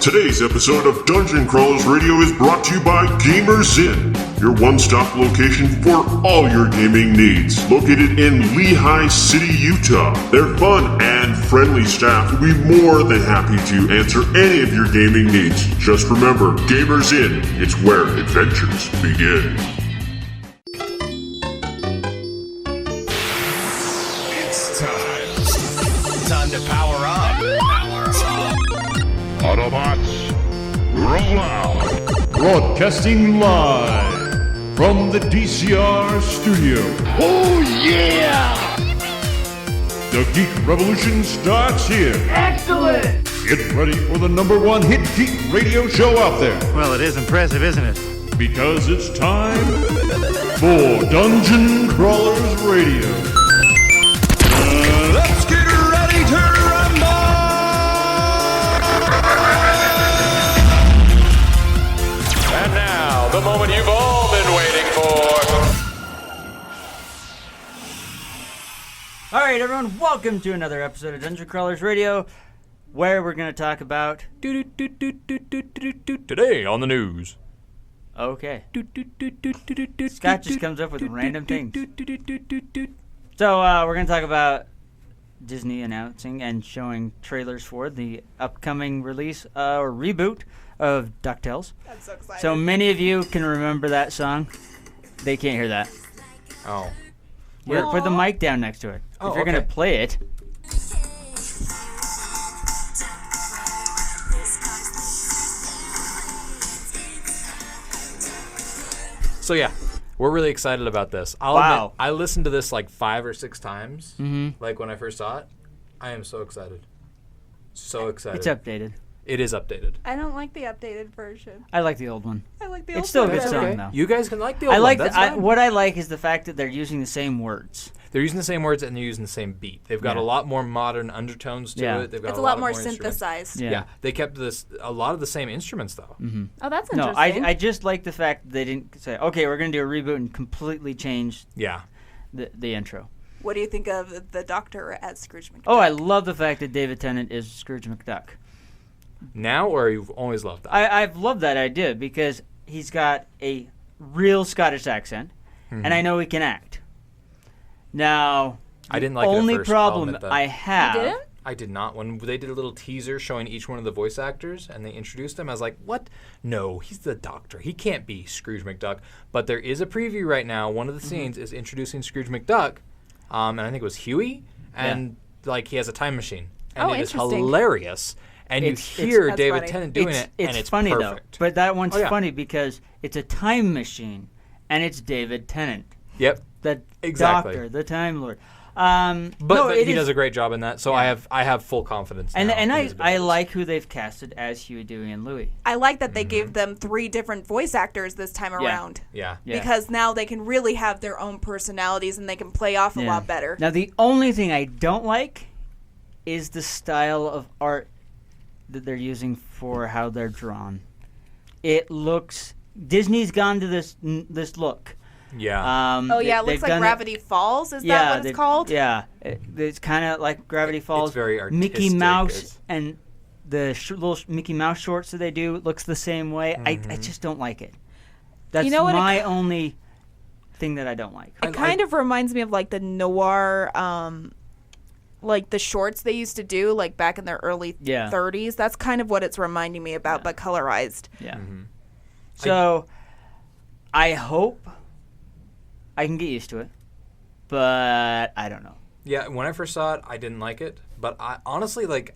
Today's episode of Dungeon Crawlers Radio is brought to you by Gamers Inn, your one-stop location for all your gaming needs. Located in Lehigh City, Utah, their fun and friendly staff will be more than happy to answer any of your gaming needs. Just remember, Gamers Inn, it's where adventures begin. It's time to power up. Autobots, roll out! Broadcasting live from the DCR studio. Oh yeah! The Geek Revolution starts here. Excellent! Get ready for the #1 hit geek radio show out there. Well, it is impressive, isn't it? Because it's time for Dungeon Crawlers Radio. Let's get ready to rumble! And now, the moment you've all been waiting for. Alright, everyone, welcome to another episode of Dungeon Crawlers Radio, where we're going to talk about... Today on the news. Okay. Scott just comes up with random things. So, we're going to talk about Disney announcing and showing trailers for the upcoming release or reboot of DuckTales. I'm so excited. So many of you can remember that song. They can't hear that. Oh. Put the mic down next to it. Oh, if you're going to play it. So yeah, we're really excited about this. I'll admit, I listened to this like 5 or 6 times, like when I first saw it. I am so excited. So excited. It's updated. It is updated. I don't like the updated version. I like the old one. I like the old It's still a one good better. song, though. You guys can like the old I like one. That's fine. what I like is the fact that they're using the same words. They're using the same words and they're using the same beat. They've got a lot more modern undertones to it. They've got It's a lot more instruments. synthesized. Yeah, they kept a lot of the same instruments though. Oh, that's No, interesting. I just like the fact that they didn't say, okay, we're going to do a reboot and completely change Yeah. the intro. What do you think of the Doctor as Scrooge McDuck? Oh, I love the fact that David Tennant is Scrooge McDuck. Now or you've always loved that? I've loved that idea because he's got a real Scottish accent, and I know he can act. Now, I didn't like it at only first, I'll problem admit that. I have... You didn't? I did not. When they did a little teaser showing each one of the voice actors and they introduced them, I was like, what? No, he's the Doctor. He can't be Scrooge McDuck. But there is a preview right now. One of the scenes is introducing Scrooge McDuck, and I think it was Huey, and like he has a time machine. And Oh, it is interesting. hilarious. And you It's- hear that's David funny. Tennant doing it, and it's funny, perfect. though. But that one's Oh, yeah. funny because it's a time machine, and it's David Tennant. Yep. The Exactly. Doctor, the Time Lord. But he does a great job in that, so I have full confidence. And now and in I his abilities. like who they've casted as Huey, Dewey, and Louie. I like that they gave them 3 different voice actors this time around. Yeah. Yeah. Because now they can really have their own personalities and they can play off a Yeah. lot better. Now the only thing I don't like is the style of art that they're using for how they're drawn. It looks Disney's gone to this look. Yeah. Oh, yeah, it they've looks like done Gravity Falls. Is yeah, that what it's called? Yeah, it's kind of like Gravity Falls. very Mickey artistic. Mouse and the little Mickey Mouse shorts that they do looks the same way. I just don't like it. That's know what, my only thing that I don't like. It kind of reminds me of like the noir, like the shorts they used to do like back in their early 30s. That's kind of what it's reminding me about, but colorized. Yeah. So I hope I can get used to it, but I don't know. Yeah, when I first saw it, I didn't like it, but I honestly like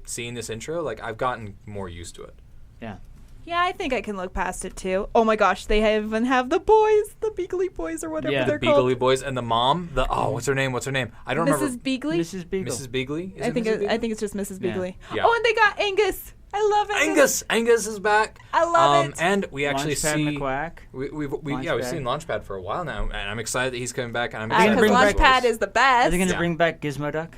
seeing this intro. Like I've gotten more used to it. Yeah. Yeah, I think I can look past it too. Oh my gosh, they even have the boys, the Beagley boys or whatever they're called. Beagley boys and the mom. What's her name? I don't remember. Mrs. Beagley. Mrs. Beagle. Mrs. Beagley. Is I it think Mrs. Beagley? I think it's just Mrs. Beagley. Yeah. Oh, and they got Angus. I love Angus. Angus is back. I love it. And we actually Launchpad see McQuack. we've Launchpad. seen Launchpad for a while now, and I'm excited that he's coming back. And I'm Are they excited gonna for bring his Launchpad voice. is the best. Are they going to Yeah. bring back Gizmo Duck?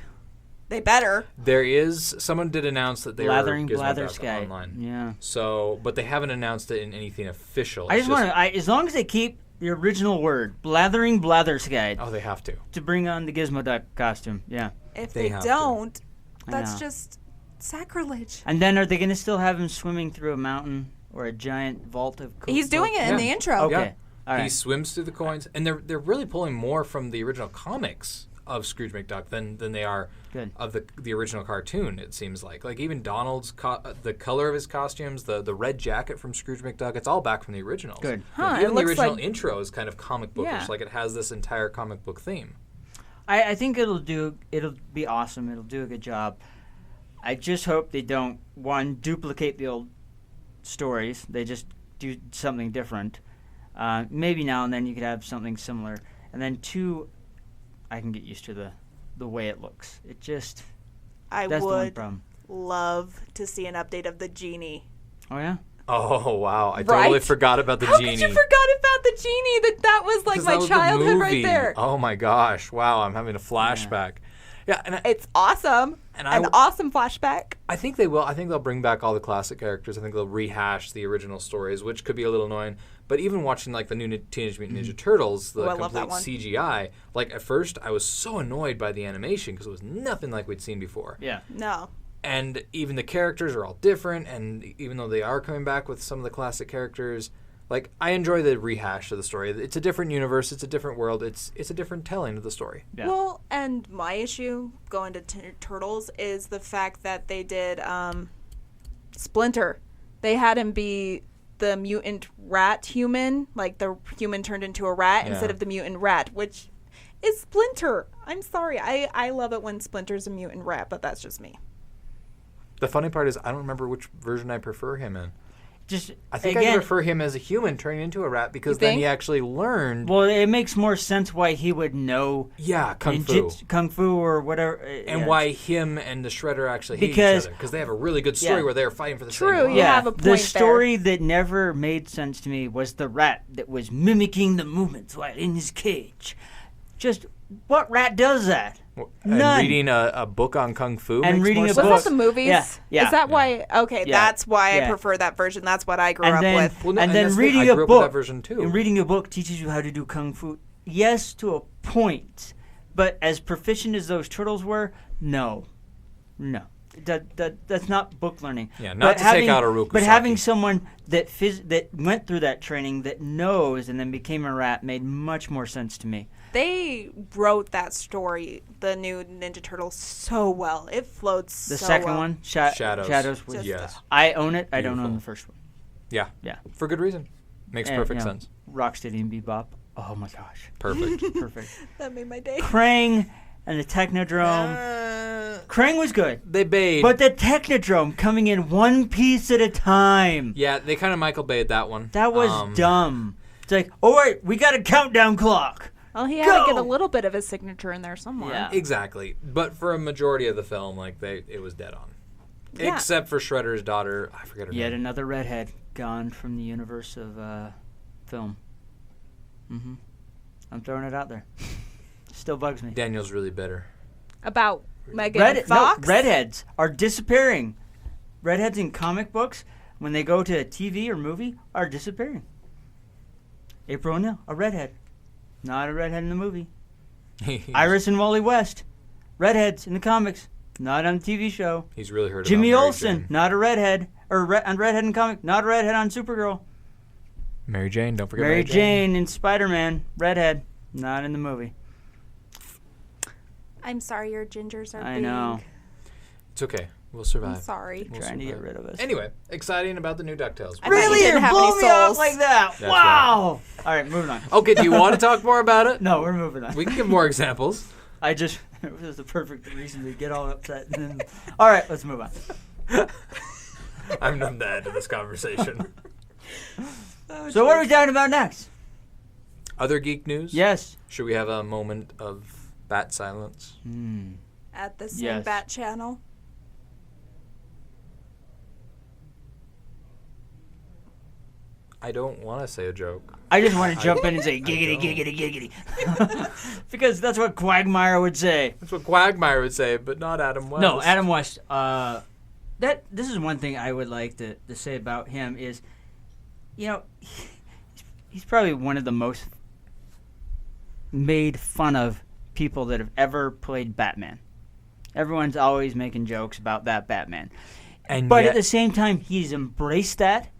They better. There is someone did announce that they Blathering were Gizmo Blather Duck Sky. online. Yeah. So, but they haven't announced it in anything official. I It's just want to, as long as they keep the original word, Blathering Blatherskite, Oh, they have to. to bring on the Gizmo Duck costume. Yeah. If They they have to. don't, I that's know. just Sacrilege. And then are they going to still have him swimming through a mountain or a giant vault of He's doing it in the intro. Okay. Yeah. All right. He swims through the coins, and they're really pulling more from the original comics of Scrooge McDuck than they are of the original cartoon. It seems like even Donald's the color of his costumes, the red jacket from Scrooge McDuck, it's all back from the originals. Good. Even the original intro is kind of comic bookish, like it has this entire comic book theme. I think it'll be awesome. It'll do a good job. I just hope they don't, one, duplicate the old stories. They just do something different. Maybe now and then you could have something similar. And then two, I can get used to the way it looks. It just, I that's the one would problem. love to see an update of the genie. Oh, yeah? Oh, wow. I totally forgot about the genie. How could you forgot about the genie? That was like my childhood right there. Oh, my gosh. Wow, I'm having a flashback. Yeah, and it's awesome. An awesome flashback. I think they will. I think they'll bring back all the classic characters. I think they'll rehash the original stories, which could be a little annoying. But even watching like the new Teenage Mutant Ninja Turtles, the complete CGI, like at first I was so annoyed by the animation because it was nothing like we'd seen before. Yeah. No. And even the characters are all different, and even though they are coming back with some of the classic characters, like I enjoy the rehash of the story. It's a different universe, it's a different world, it's a different telling of the story. Yeah. Well, and my issue going to Turtles is the fact that they did Splinter. They had him be the mutant rat human, like the human turned into a rat instead of the mutant rat, which is Splinter. I'm sorry. I love it when Splinter's a mutant rat, but that's just me. The funny part is I don't remember which version I prefer him in. I think again, I prefer him as a human turning into a rat because then he actually learned. Well, it makes more sense why he would know. Yeah, kung fu or whatever, and why him and the Shredder actually hate each other because they have a really good story where they're fighting for the same. True, you have a point. The story that never made sense to me was the rat that was mimicking the movements while in his cage. Just what rat does that? And reading a book on kung fu and makes reading more a sense. Was that the movies? Yeah. Is that why? Okay, that's why I prefer that version. That's what I grew up with. Well, no, and then reading I a grew up book. with that version too. And reading a book teaches you how to do kung fu. Yes, to a point, but as proficient as those turtles were, no. That's not book learning. Yeah, not to take out a Rokusaki. But having someone that went through that training, that knows, and then became a rat, made much more sense to me. They wrote that story, the new Ninja Turtles, so well. It flowed so well. The second one, Shadows. Was, yes. I own it. I don't own the first one. Yeah. For good reason. Makes perfect sense. Rocksteady and Bebop. Oh my gosh. Perfect. That made my day. Krang and the Technodrome. Krang was good. They bayed. But the Technodrome coming in one piece at a time. Yeah, they kind of Michael bayed that one. That was dumb. It's like, oh wait, we got a countdown clock. Well, he had to get a little bit of his signature in there somewhere. Yeah. Exactly. But for a majority of the film, it was dead on. Yeah. Except for Shredder's daughter. I forget her name. Yet another redhead gone from the universe of film. I'm throwing it out there. Still bugs me. Daniel's really bitter. About Megan Fox? No, redheads are disappearing. Redheads in comic books, when they go to a TV or movie, are disappearing. April O'Neil, a redhead. Not a redhead in the movie. Iris and Wally West, redheads in the comics. Not on the TV show. He's really heard Jimmy about Mary Olsen, Jane. not a redhead. On redhead in comic, not a redhead on Supergirl. Mary Jane, don't forget Mary Jane in Spider-Man, redhead. Not in the movie. I'm sorry, your gingers are big. I know. It's okay. We'll survive. I'm sorry. Trying to get rid of us. Anyway, exciting about the new DuckTales. Really? You're blowing me off like that? That's Wow. Right. All right, moving on. Okay, do you want to talk more about it? No, we're moving on. We can give more examples. It was the perfect reason to get all upset. All right, let's move on. I'm numb to add to this conversation. So what are we talking about next? Other geek news? Yes. Should we have a moment of bat silence? At the same Bat channel. I don't want to say a joke. I just want to jump in and say giggity, giggity, giggity. Because that's what Quagmire would say. That's what Quagmire would say, but not Adam West. No, Adam West. This is one thing I would like to say about him is, he's probably one of the most made fun of people that have ever played Batman. Everyone's always making jokes about that Batman. But At the same time, he's embraced that,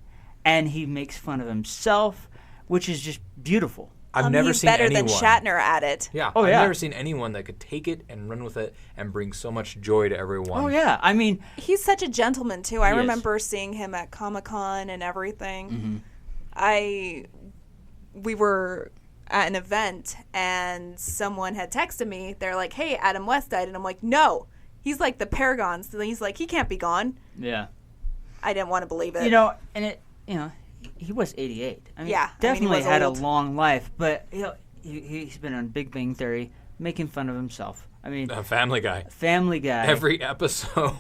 and he makes fun of himself, which is just beautiful. I've never he's seen better anyone. than Shatner at it. Yeah, Oh, I've yeah. never seen anyone that could take it and run with it and bring so much joy to everyone. Oh, yeah. I mean, He's such a gentleman too. I He is. remember seeing him at Comic-Con and everything. We were at an event and someone had texted me. They're like, "Hey, Adam West died," and I'm like, "No, he's like the paragon." So he's like, "He can't be gone." yeah. I didn't want to believe it. He was 88. I mean, Yeah, I mean, he definitely was had old. a long life, but he's been on Big Bang Theory making fun of himself. I mean, Family Guy. Family Guy. Every episode.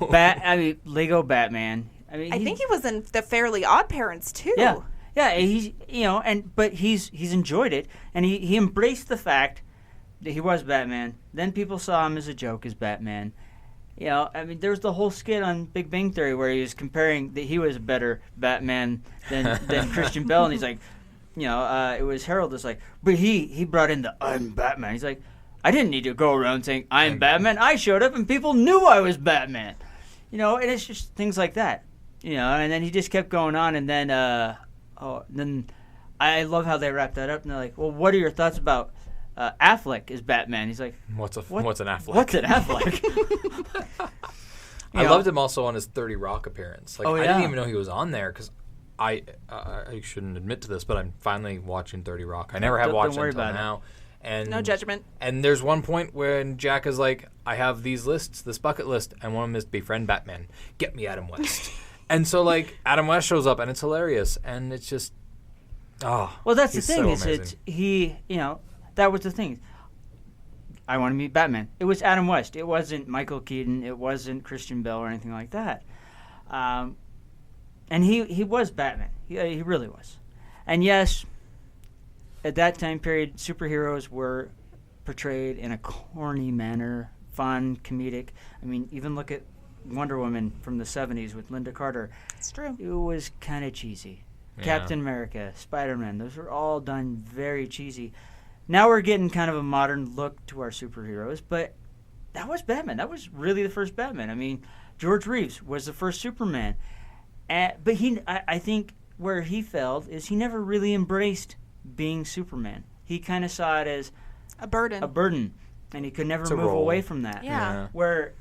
Lego Batman. I mean, I think he was in The Fairly Odd Parents too. Yeah, yeah. But he's enjoyed it, and he embraced the fact that he was Batman. Then people saw him as a joke as Batman. I mean, there was the whole skit on Big Bang Theory where he was comparing that he was a better Batman than Christian Bale, and he's like, it was Harold that's like, but he brought in the I'm Batman. He's like, I didn't need to go around saying I'm Batman. I showed up and people knew I was Batman. And it's just things like that. And then he just kept going on, and then then I love how they wrapped that up, and they're like, well, what are your thoughts about Affleck as Batman? He's like, What's an Affleck? What's an Affleck? I loved him also on his 30 Rock appearance. Like, Oh, I yeah. didn't even know he was on there because I shouldn't admit to this, but I'm finally watching 30 Rock. I never have Don't watched it worry until about it. now. And No judgment. And there's one point when Jack is like, I have these lists, this bucket list, and one of them is to befriend Batman. Get me Adam West. And so, like, Adam West shows up, and it's hilarious. And it's just, well, that's the he's thing, so is amazing. that was the thing. I want to meet Batman. It was Adam West. It wasn't Michael Keaton. It wasn't Christian Bale or anything like that. And he was Batman. He really was. And yes, at that time period, superheroes were portrayed in a corny manner, fun, comedic. I mean, even look at Wonder Woman from the 70s with Linda Carter. It's true. It was kind of cheesy. Yeah. Captain America, Spider-Man, those were all done very cheesy. Now we're getting kind of a modern look to our superheroes, but that was Batman. That was really the first Batman. I mean, George Reeves was the first Superman. But I think where he failed is he never really embraced being Superman. He kind of saw it as A burden. and he could never It's a move role. away from that. Yeah. Where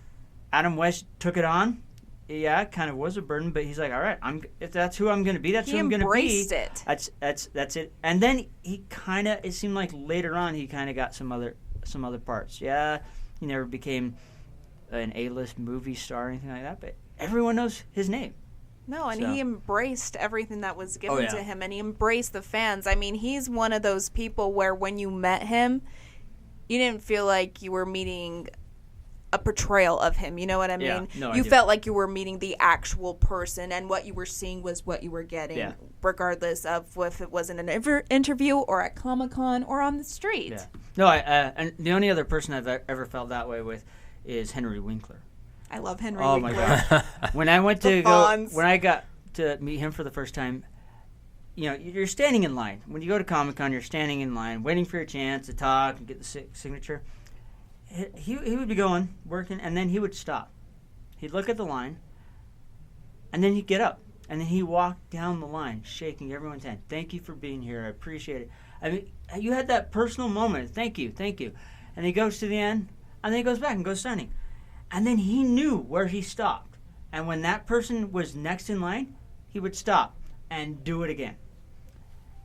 Adam West took it on, it kind of was a burden, but he's like, all right, if that's who I'm going to be, that's He who I'm going to be. embraced it. That's it. And then he kind of, it seemed like later on he kind of got some other parts. Yeah, he never became an A-list movie star or anything like that, but everyone knows his name. No, and So- he embraced everything that was given yeah. to him, and he embraced the fans. I mean, he's one of those people where when you met him, you didn't feel like you were meeting a portrayal of him. You know what I mean? Yeah. No, I you do. felt like you were meeting the actual person, and what you were seeing was what you were getting, Yeah. regardless of if it was in an interview or at Comic-Con or on the street. Yeah. No, and the only other person I've ever felt that way with is Henry Winkler. I love Henry Oh my Winkler. god! When I went to The go, Fonz. when I got to meet him for the first time, you're standing in line. When you go to Comic-Con, you're standing in line, waiting for your chance to talk and get the signature. He would be going, working, and then he would stop. He'd look at the line, and then he'd get up, and then he'd walk down the line, shaking everyone's hand. Thank you for being here. I appreciate it. I mean, you had that personal moment. Thank you. And he goes to the end, and then he goes back and goes signing. And then he knew where he stopped. And when that person was next in line, he would stop and do it again.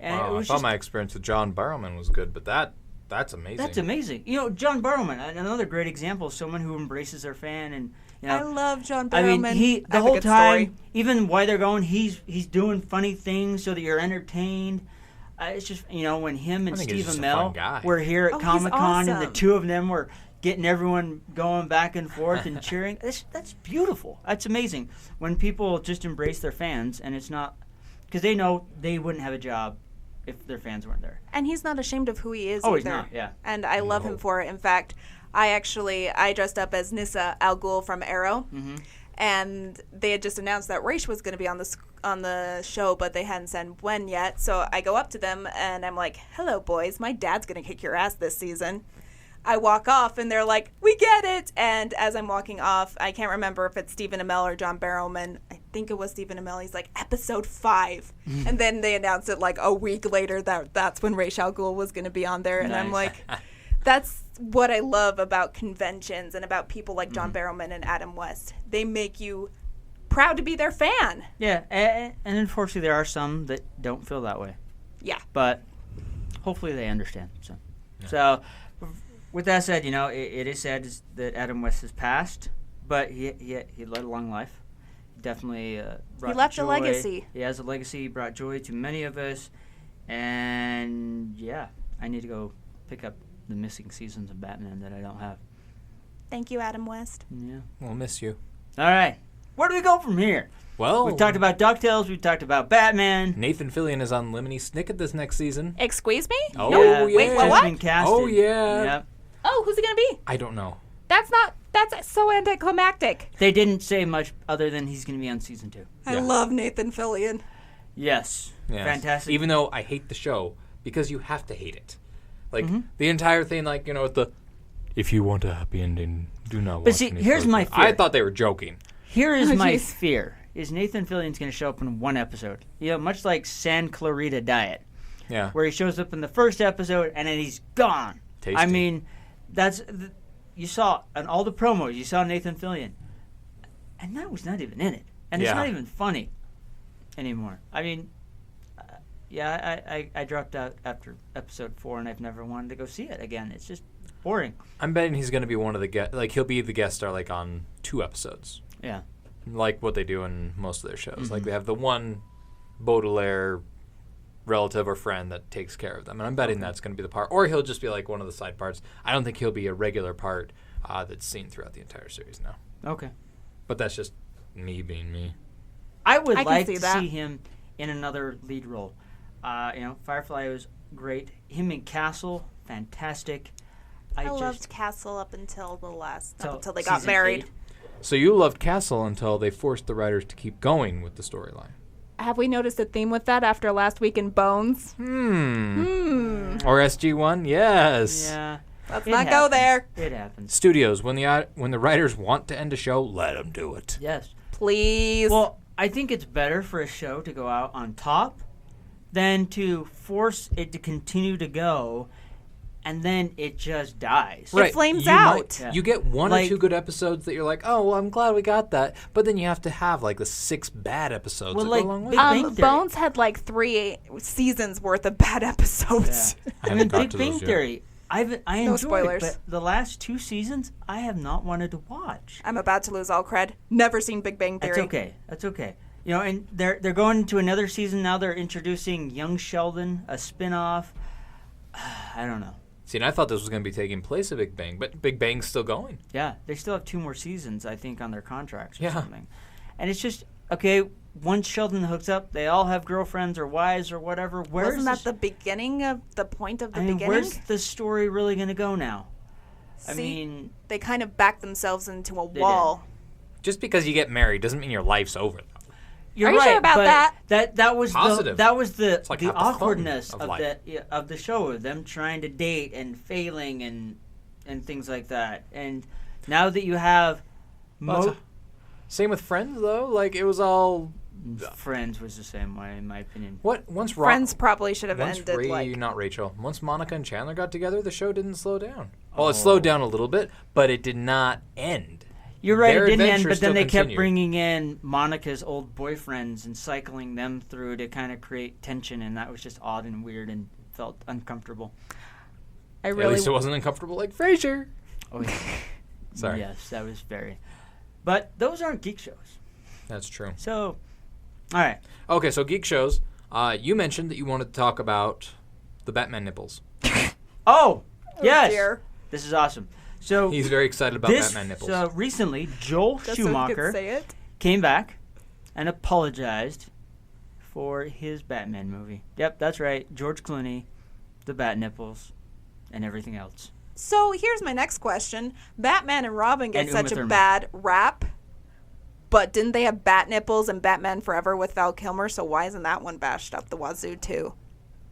And Wow, it I was thought just, my experience with John Barrowman was good, but that's amazing. that's amazing. John Barrowman, another great example of someone who embraces their fan. And I love John I Barrowman. mean, he I the have a whole good time, story. even while they're going, he's doing funny things so that you're entertained. It's just when him and I think he's Steve just a fun Amell guy. were here Oh, at he's Comic-Con, and the awesome. two of them were getting everyone going back and forth and cheering. That's beautiful. That's amazing when people just embrace their fans, and it's not because they know they wouldn't have a job if their fans weren't there. And he's not ashamed of who he is Oh, either. he's not, yeah. And I love him for it. In fact, I dressed up as Nissa Al Ghul from Arrow. Mm-hmm. And they had just announced that Raish was going to be on the show, but they hadn't said when yet. So I go up to them and I'm like, "Hello, boys. My dad's going to kick your ass this season." I walk off, and they're like, we get it. And as I'm walking off, I can't remember if it's Stephen Amell or John Barrowman. I think it was Stephen Amell. He's like, episode 5. And then they announced it like a week later that's when Ra's al Ghul was going to be on there. And I'm Nice. like, that's what I love about conventions and about people like John Barrowman and Adam West. They make you proud to be their fan. Yeah, and unfortunately there are some that don't feel that way. Yeah. But hopefully they understand. So with that said, it is sad that Adam West has passed, but he led a long life. Definitely brought left a joy. legacy. He has a legacy. He brought joy to many of us. And yeah, I need to go pick up the missing seasons of Batman that I don't have. Thank you, Adam West. Yeah. We'll miss you. All right. Where do we go from here? Well, We've talked about DuckTales. We've talked about Batman. Nathan Fillion is on Lemony Snicket this next season. Excuse me? Oh, No, yeah. wait, Just what? been casted. Oh, yeah. Yep. Oh, who's it going to be? I don't know. That's so anticlimactic. They didn't say much other than he's going to be on season 2. I Yeah. love Nathan Fillion. Yes. Yes. Fantastic. Even though I hate the show, because you have to hate it. Like, the entire thing, like, with the, if you want a happy ending, do not watch But see, any here's further." my fear. I thought they were joking. Here is Oh, my jeez. fear. Is Nathan Fillion's going to show up in one episode. Much like San Clarita Diet, Yeah. where he shows up in the first episode and then he's gone. Tasty. I mean, you saw on all the promos, you saw Nathan Fillion. And that was not even in it. And it's Yeah. not even funny anymore. I mean, I dropped out after episode 4 and I've never wanted to go see it again. It's just boring. I'm betting he's going to be one of the guest, like, he'll be the guest star, like, on 2 episodes. Yeah. Like what they do in most of their shows. Like, they have the one Baudelaire relative or friend that takes care of them. And I'm betting that's going to be the part. Or he'll just be, like, one of the side parts. I don't think he'll be a regular part that's seen throughout the entire series now. Okay. But that's just me being me. I would I can like see to that. see him in another lead role. Firefly was great. Him in Castle, fantastic. I loved Castle up until until they got season married. 8. So you loved Castle until they forced the writers to keep going with the storyline. Have we noticed a theme with that after last week in Bones? Or SG-1? Yes. Yeah. Let's It not go happens. there. It happens. Studios, when the writers want to end a show, let them do it. Yes. Please. Well, I think it's better for a show to go out on top than to force it to continue to go and then it just dies. It flames You out. Yeah. You get one Like- or two good episodes that you're like, oh, well, I'm glad we got that. But then you have to have like the 6 bad episodes Well, that like, go along with Big it. Bang Theory. Bones had like 3 seasons worth of bad episodes. I I haven't mean, got Big to Bang those yet. Theory. I enjoyed spoilers. it, but the last 2 seasons I have not wanted to watch. I'm about to lose all cred. Never seen Big Bang Theory. That's okay. That's okay. And they're going into another season now. They're introducing Young Sheldon, a spin-off. I don't know. See, and I thought this was going to be taking place of Big Bang, but Big Bang's still going. Yeah, they still have 2 more seasons, I think, on their contracts or Yeah. something. And it's just, okay, once Sheldon hooks up, they all have girlfriends or wives or whatever. Wasn't that the beginning of the point of the beginning? where's the story really going to go now? I See, mean, they kind of backed themselves into a They wall. Just because you get married doesn't mean your life's over, though. you're Are you right, sure about but that was Positive. the like the half the fun awkwardness of of life. of the show, of them trying to date and failing and things like that. And now that you have Same with Friends, though. Like, it was all... Friends was the same way, in my opinion. Once Friends probably should have once ended not Rachel. Once Monica and Chandler got together, the show didn't slow down. Well, it slowed down a little bit, but it did not end. You're right, Their it didn't end, adventure but then still they kept continued. bringing in Monica's old boyfriends and cycling them through to kind of create tension, and that was just odd and weird and felt uncomfortable. I At really least it wasn't uncomfortable like Frasier. Oh, yeah. Sorry. Yes, that was very. But those aren't geek shows. That's true. So, all right. Okay, so geek shows. You mentioned that you wanted to talk about the Batman nipples. Oh, yes. dear. This is awesome. So He's very excited about this, Batman nipples. recently, Joel Just so you could Schumacher say it. came back and apologized for his Batman movie. Yep, that's right. George Clooney, the bat nipples, and everything else. So here's my next question. Batman and Robin get And such Uma a Thurman. bad rap, but didn't they have Bat Nipples and Batman Forever with Val Kilmer? So why isn't that one bashed up the wazoo too?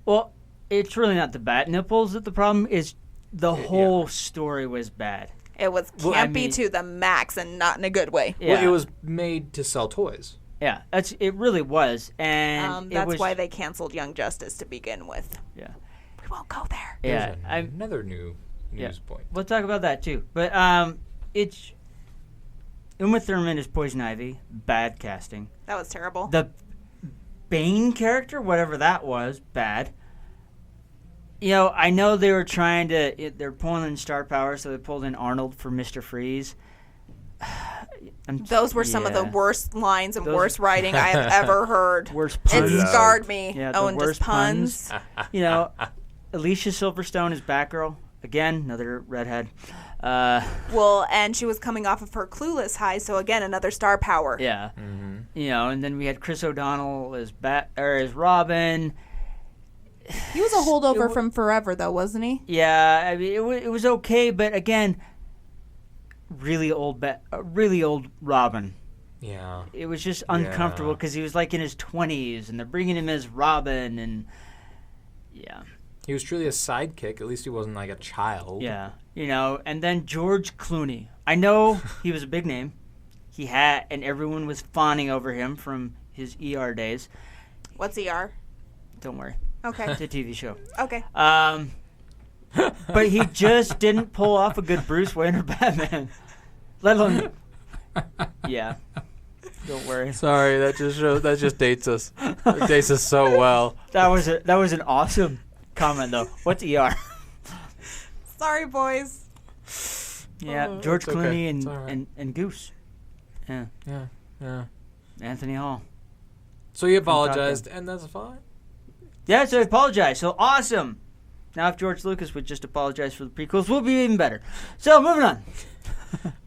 Well, it's really not the bat nipples that the problem is. the whole story was bad. It was campy Well, I mean- to the max and not in a good way. Yeah. Well, it was made to sell toys. Yeah, it really was, and it That's was, why they canceled Young Justice to begin with. Yeah, We won't go there. yeah. There's another new news point. We'll talk about that too. But it's Uma Thurman is Poison Ivy. Bad casting. That was terrible. The Bane character, whatever that was, bad. You know, I know they were trying to. They're pulling in star power, so they pulled in Arnold for Mr. Freeze. Those were some of the yeah. worst lines and Those- worst writing I have ever heard. Worst It puns. scarred me. Yeah, the oh, and worst just puns. You know, Alicia Silverstone is Batgirl again, another redhead. Well, and she was coming off of her Clueless high, so again, another star power. Yeah, you know, and then we had Chris O'Donnell as as Robin. He was a holdover from Forever, though, wasn't he? Yeah, I mean, it was okay, but again, really old Robin. Yeah. It was just uncomfortable because he was like in his 20s, and they're bringing him as Robin, and yeah. He was truly a sidekick. At least he wasn't like a child. Yeah, you know, and then George Clooney. I know he was a big name. He had, and everyone was fawning over him from his ER days. What's ER? Don't worry, Okay. it's a TV show. Okay. But he just didn't pull off a good Bruce Wayne or Batman. Let alone, yeah. Don't worry. Sorry, that just dates us. It dates us so well. That was an awesome comment though. What's ER? Sorry, boys. Yeah, George it's okay. Clooney It's all right. and Goose. Yeah, Yeah. Anthony Hall. So he apologized, and that's fine. Yeah, so I apologize. So awesome. Now, if George Lucas would just apologize for the prequels, we'll be even better. So, moving on.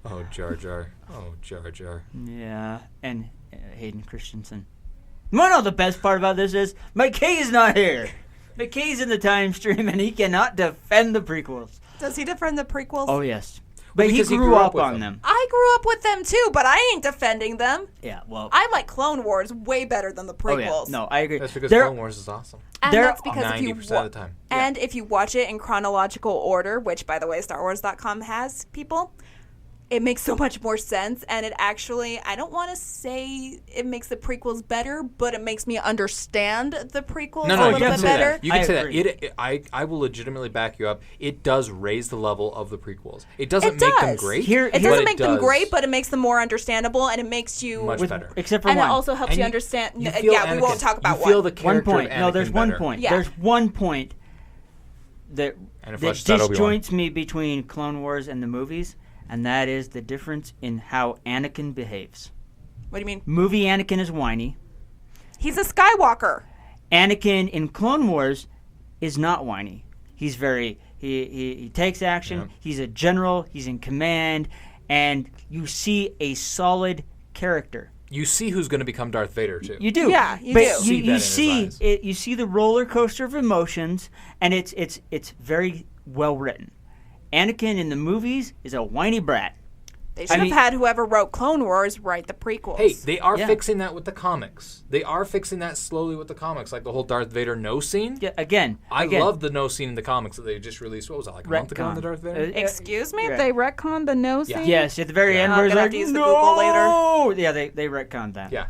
Oh, Jar Jar. Oh, Jar Jar. Yeah, and Hayden Christensen. You want to know the best part about this is McKay's not here. McKay's in the time stream, and he cannot defend the prequels. Does he defend the prequels? Oh, yes. But he because he grew grew up up with on them. them. I grew up with them too, but I ain't defending them. Yeah, well. I like Clone Wars way better than the Oh, yeah. prequels. No, I agree. That's because There- Clone Wars is awesome. And There that's because if you 90% of the time. and if you watch it in chronological order, which by the way StarWars.com has people, it makes so much more sense, and it actually, I don't want to say it makes the prequels better, but it makes me understand the prequels No, a you little can bit say better. that. You can I say agree. that. I will legitimately back you up. It does raise the level of the prequels. It doesn't It make them does. great. Here- It but doesn't make them does great, but it makes them more understandable, and it makes you much with- better. Except for and one. it also helps And you understand. you feel Yeah, we won't Anakin. talk about you feel one. the One character point. of No, Anakin there's one better. point. Yeah. There's one point that And it that fleshes out Obi-Wan. disjoints me between Clone Wars and the movies, and that is the difference in how Anakin behaves. What do you mean? Movie Anakin is whiny. He's a Skywalker. Anakin in Clone Wars is not whiny. He's very he takes action. Yeah. He's a general. He's in command, and you see a solid character. You see who's going to become Darth Vader too. You do. Yeah, you but do. You, See that in you his see eyes. it. You see the roller coaster of emotions, and it's very well written. Anakin in the movies is a whiny brat. They should have mean- had whoever wrote Clone Wars write the prequels. Hey, they are Yeah. fixing that with the comics. They are fixing that slowly with the comics, like the whole Darth Vader no scene. Yeah, again, I again, love the no scene in the comics that they just released. What was that, like a month ago in the Darth Vader? Excuse me? Right. They retconned the no Yeah. scene? Yes, at the very Yeah. end, I'm where he's gonna have like, to use the no! Google later. Yeah, they retconned that. Yeah.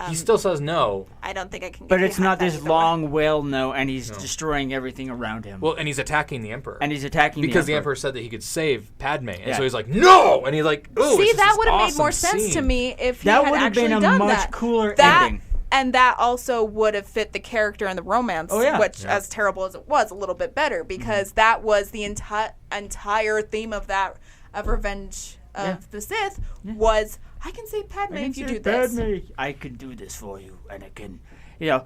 He still says no. I don't think I can get But it's behind not that this either way. long wail no, and he's No. destroying everything around him. Well, and he's attacking the Emperor. and he's attacking because the the Emperor said that he could save Padme, and Yeah. so he's like, no! And he's like, oh, See, it's just that this would have made awesome more sense to scene. me if he That had would have actually been a done much that. cooler that, ending. And that also would have fit the character and the romance, Oh, yeah. which, Yeah. as terrible as it was, a little bit better because that was the entire theme of that of Revenge of Yeah. the Sith was I can save Padme if you do this. I can do this for you, Anakin. You know,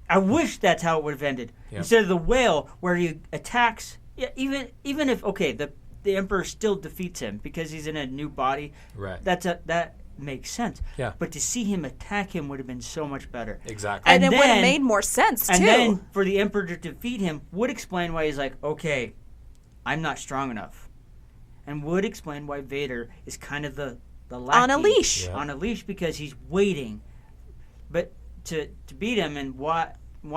I wish that's how it would have ended. Yeah. Instead of the whale where he attacks, yeah, even if okay, the Emperor still defeats him because he's in a new body. Right. That makes sense. Yeah. But to see him attack him would have been so much better. Exactly. And it would have then- made more sense, And too. then for the Emperor to defeat him would explain why he's like, okay, I'm not strong enough. And would explain why Vader is kind of the lackey. On a leash. Yeah. On a leash because he's waiting. But to beat him and why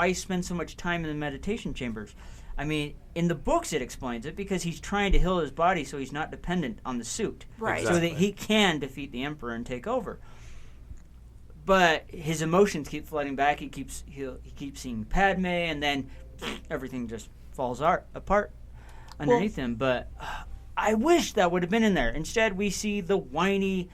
he spends so much time in the meditation chambers. I mean, in the books it explains it because he's trying to heal his body so he's not dependent on the suit. Right. So that he can defeat the Emperor and take over. But his emotions keep flooding back. He keeps seeing Padme, and then everything just falls apart underneath him. But I wish that would have been in there. Instead, we see the whiny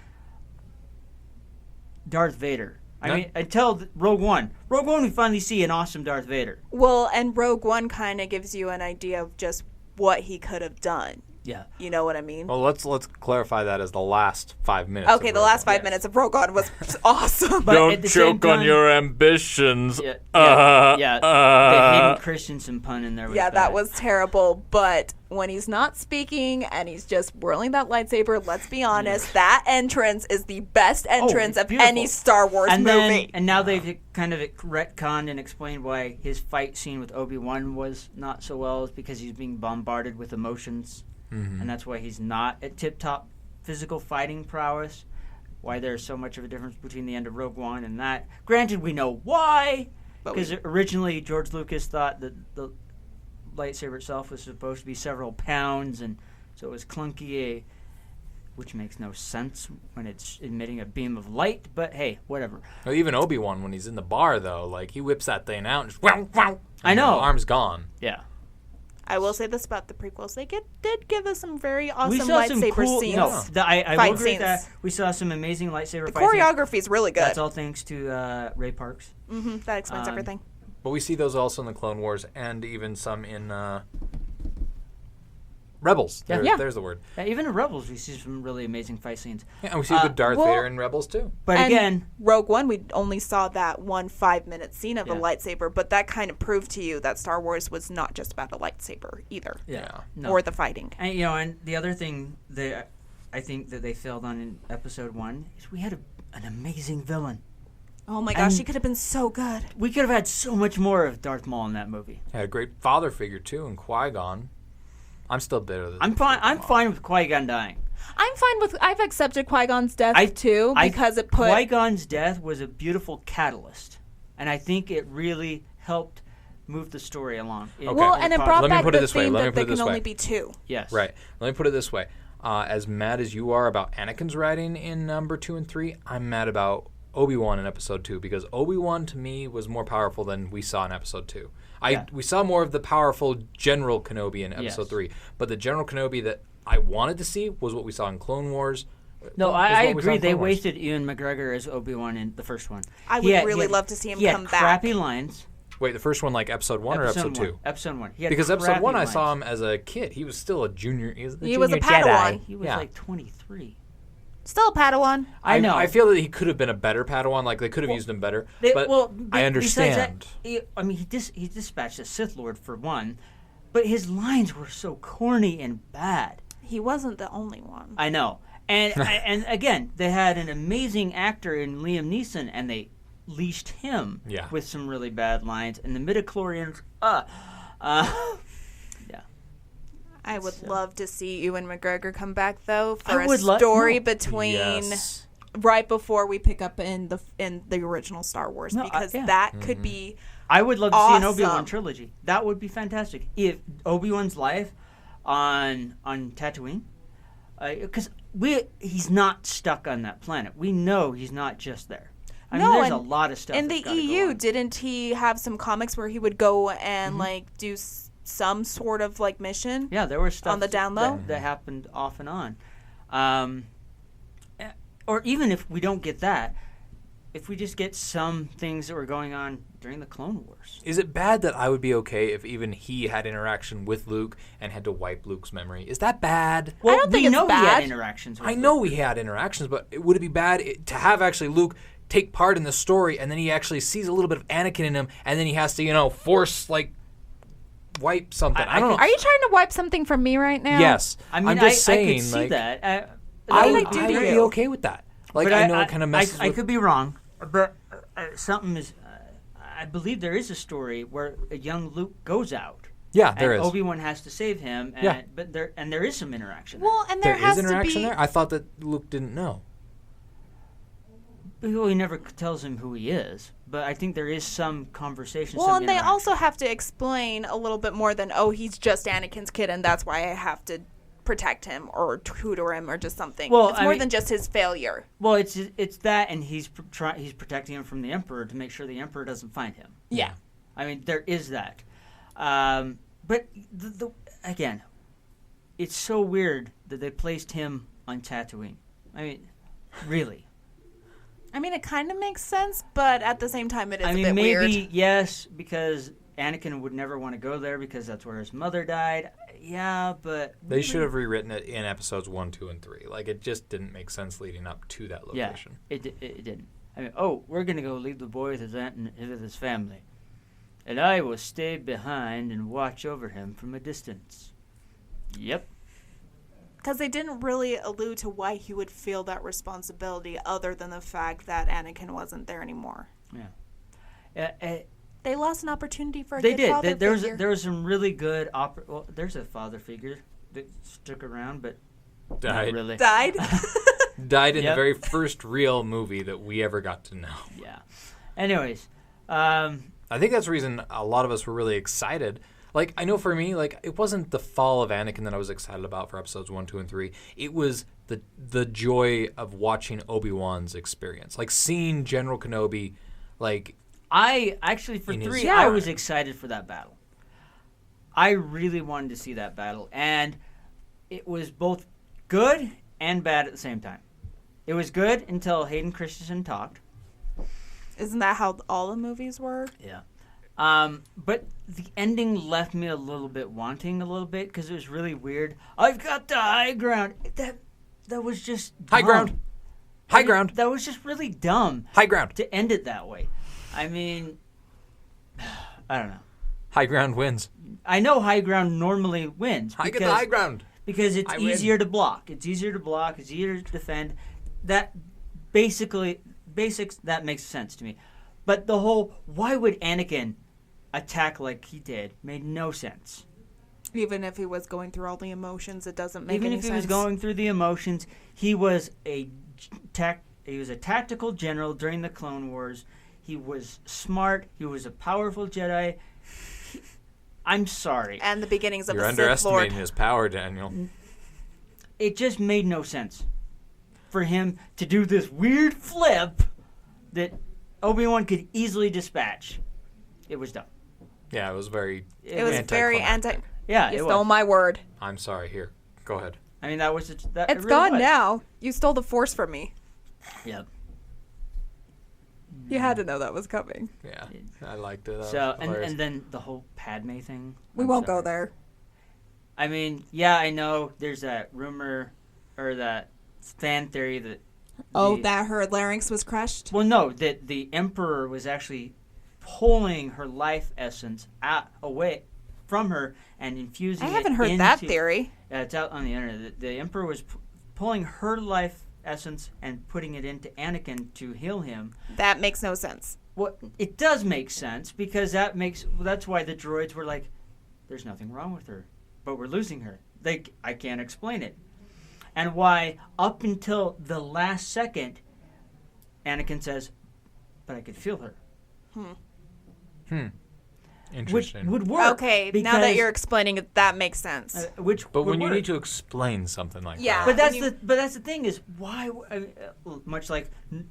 Darth Vader. I mean, until Rogue One. Rogue One, we finally see an awesome Darth Vader. Well, and Rogue One kind of gives you an idea of just what he could have done. Yeah. You know what I mean? Well, let's clarify that as the last 5 minutes. Okay, the last 5 minutes of Rogue One was awesome. But at the same time, your ambitions. Yeah, the Hayden Christensen pun in there was Yeah, bad. that was terrible. But when he's not speaking and he's just whirling that lightsaber, let's be honest, that entrance is the best entrance of beautiful. any Star Wars movie. And now they've kind of retconned and explained why his fight scene with Obi-Wan was not so well, is because he's being bombarded with emotions. And that's why he's not at tip-top physical fighting prowess. Why there's so much of a difference between the end of Rogue One and that. Granted, we know why. Because originally George Lucas thought that the lightsaber itself was supposed to be several pounds, and so it was clunky, which makes no sense when it's emitting a beam of light. But hey, whatever. Well, even Obi-Wan, when he's in the bar, though, like, he whips that thing out and just wow, wow. I know. The arm's gone. Yeah. I will say this about the prequels. They did give us some very awesome We saw some lightsaber cool scenes. I Fight will agree with scenes. that. We saw some amazing lightsaber The fight scenes. choreography is really good. That's all thanks to Ray Parks. That explains everything. But we see those also in the Clone Wars and even some in Rebels. There's the word. Yeah, even in Rebels, we see some really amazing fight scenes. Yeah, and we see a good Darth Vader in Rebels, too. But And again, Rogue One, we only saw that 1 5-minute scene of the Yeah. lightsaber, but that kind of proved to you that Star Wars was not just about a lightsaber either, no. or the fighting. And and the other thing that I think that they failed on in Episode 1 is we had an amazing villain. Oh my gosh, And- he could have been so good. We could have had so much more of Darth Maul in that movie. Had a great father figure, too, in Qui-Gon. I'm still bitter. that I'm fine with Qui-Gon dying. I'm fine with. I've accepted Qui-Gon's death too because it put. Qui-Gon's death was a beautiful catalyst, and I think it really helped move the story along. Okay. Well, and it brought Let me back put it the this way. theme Let me that put there it this can way. only be two. Yes. Right. Let me put it this way. As mad as you are about Anakin's writing in number 2 and 3, I'm mad about Obi-Wan in Episode 2 because Obi-Wan to me was more powerful than we saw in Episode 2. We saw more of the powerful General Kenobi in Episode 3, but the General Kenobi that I wanted to see was what we saw in Clone Wars. No, is I what we saw agree. in They Clone Wars. wasted Ewan McGregor as Obi-Wan in the first one. I would really love to see him he come had back. crappy lines. Wait, the first one like Episode 1 or Episode 2? Episode 1. He had Because Episode crappy 1 I lines. saw him as a kid. He was still a junior. He was a He was a junior Padawan. Jedi. He was like 23. Still a Padawan. I know. I feel that he could have been a better Padawan. Like they could have used him better. But I understand. Besides that, he dispatched a Sith Lord for one, but his lines were so corny and bad. He wasn't the only one. I know. And and again, they had an amazing actor in Liam Neeson, and they leashed him with some really bad lines. And the midichlorians, I would love to see Ewan McGregor come back though for I a would story between Yes. right before we pick up in the original Star Wars because that could be. I would love to see an Obi-Wan Awesome. trilogy. That would be fantastic. If Obi-Wan's life on Tatooine, because he's not stuck on that planet. We know he's not just there. I mean, there's a lot of stuff in that's the gotta go EU. on. Didn't he have some comics where he would go and like do some sort of like mission? Yeah, there was stuff on the down low that happened off and on. Or even if we don't get that, if we just get some things that were going on during the Clone Wars. Is it bad that I would be okay if even he had interaction with Luke and had to wipe Luke's memory? Is that bad? Well, I don't think we it's know he had bad. interactions with I Luke. know we had interactions, but would it be bad to have actually Luke take part in the story and then he actually sees a little bit of Anakin in him and then he has to, force, wipe something? I don't know. Are you trying to wipe something from me right now? Yes. I mean, I'm just saying, I could see that. I did would I do to be you? okay with that. But I know it kind of messes I with... could be wrong, but something is... I believe there is a story where a young Luke goes out. Yeah, there and is. Obi-Wan has to save him, and, Yeah. but there is some interaction. Well, and There there has is interaction to be. there? I thought that Luke didn't know. Well, he never tells him who he is, but I think there is some conversation. Well, some and they interaction. also have to explain a little bit more than, oh, he's just Anakin's kid, and that's why I have to protect him or tutor him or just something. Well, it's I more mean- than just his failure. Well, it's that, and he's protecting him from the Emperor to make sure the Emperor doesn't find him. Yeah. I mean, there is that. But again, it's so weird that they placed him on Tatooine. I mean, really. I mean, it kind of makes sense, but at the same time, it is I a mean, bit maybe weird. yes, because Anakin would never want to go there because that's where his mother died. Yeah, but They should have rewritten it in episodes 1, 2, and 3. Like, it just didn't make sense leading up to that yeah, location. it didn't. I mean, we're gonna go leave the boy with his aunt and with his family, and I will stay behind and watch over him from a distance. Yep. Because they didn't really allude to why he would feel that responsibility other than the fact that Anakin wasn't there anymore. Yeah. They lost an opportunity for a They good did. father There figure. was some really good well, there's a father figure that stuck around, but not Died. really. Died? Died in Yep. the very first real movie that we ever got to know. Yeah. Anyways, I think that's the reason a lot of us were really excited. Like, I know for me, like, it wasn't the fall of Anakin that I was excited about for episodes 1, 2, and 3. It was the joy of watching Obi-Wan's experience. Like, seeing General Kenobi, like... I actually, for In his 3, Yeah. I was excited for that battle. I really wanted to see that battle, and it was both good and bad at the same time. It was good until Hayden Christensen talked. Isn't that how all the movies were? Yeah. But the ending left me a little bit wanting a little bit because it was really weird. I've got the high ground. That was just High dumb. ground. High ground. That was just really dumb High ground. to end it that way. I mean, I don't know. High ground wins. I know high ground normally wins I get the high ground. because it's I win. easier to block. It's easier to block. It's easier to defend. That basics that makes sense to me. But the whole why would Anakin attack like he did made no sense. Even if he was going through all the emotions, it doesn't make Even any if he sense. was going through the emotions, he was a tactical general during the Clone Wars. He was smart. He was a powerful Jedi. I'm sorry. And the beginnings of You're the Sith Lord. underestimating his power, Daniel. It just made no sense for him to do this weird flip that Obi-Wan could easily dispatch. It was dumb. Yeah, it was very... It was very anticlimactic. Yeah, You it stole was. my word. I'm sorry. Here, go ahead. I mean, that was that. It's it really gone was. now. You stole the Force from me. Yep. You had to know that was coming. Yeah, I liked it. That So was hilarious. and then the whole Padme thing. We I'm won't go sorry. there. I mean, yeah, I know there's that rumor or that fan theory that. That her larynx was crushed? Well, no, that the Emperor was actually pulling her life essence away from her and infusing I it haven't heard that into- theory. It's out on the internet. The Emperor was pulling her life essence and putting it into Anakin to heal him. That makes no sense. Well, it does make sense because that's why the droids were like, "There's nothing wrong with her, but we're losing her. I can't explain it." And why up until the last second, Anakin says, "But I could feel her," which Interesting. would work. Okay, now that because- you're explaining it, that makes sense. which But would when you work. need to explain something like Yeah. that... But that's the thing is why much like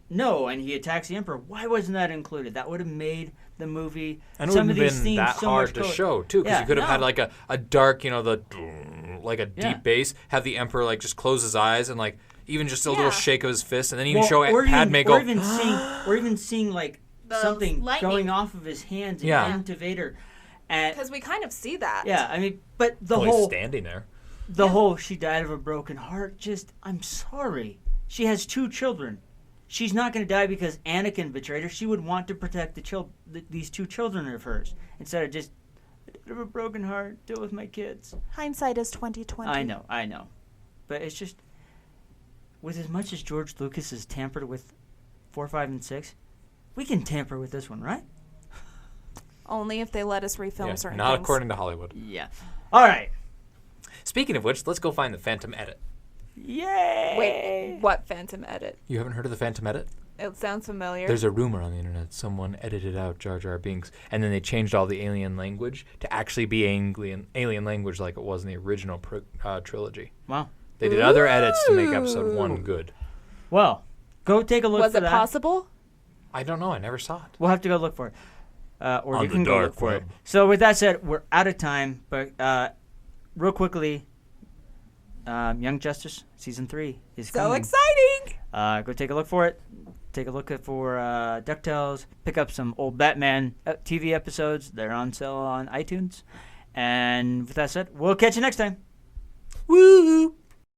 no, and he attacks the Emperor. Why wasn't that included? That would have made the movie. And it some wouldn't of have these been themes that so hard much to cooler. show, too, because Yeah, you could have had no. like a dark, like a deep Yeah. bass, have the Emperor like just close his eyes and like even just a Yeah. little shake of his fist, and then even Well, show or Padme even, go, or even seeing like The something lightning. going off of his hands and Yeah. into Vader. And Because we kind of see that. yeah, I mean, but the well, he's whole standing there. whole she died of a broken heart. Just I'm sorry. She has 2 children. She's not going to die because Anakin betrayed her. She would want to protect these 2 children of hers instead of just I died of a broken heart. Deal with my kids. Hindsight is 20/20. I know, but it's just with as much as George Lucas has tampered with 4, 5, and 6, we can tamper with this one, right? Only if they let us refilm Yeah, certain not things. according to Hollywood. Yeah. All right. Speaking of which, let's go find the Phantom Edit. Yay! Wait, what Phantom Edit? You haven't heard of the Phantom Edit? It sounds familiar. There's a rumor on the internet someone edited out Jar Jar Binks, and then they changed all the alien language to actually be alien language like it was in the original trilogy. Wow. They did other edits to make episode 1 good. Well, go take a look Was for it that. possible? I don't know. I never saw it. We'll have to go look for it. Or On you the can go dark look for it. web. So with that said, we're out of time. But real quickly, Young Justice Season 3 is So coming. exciting! Go take a look for it. Take a look for DuckTales. Pick up some old Batman TV episodes. They're on sale on iTunes. And with that said, we'll catch you next time. Woo!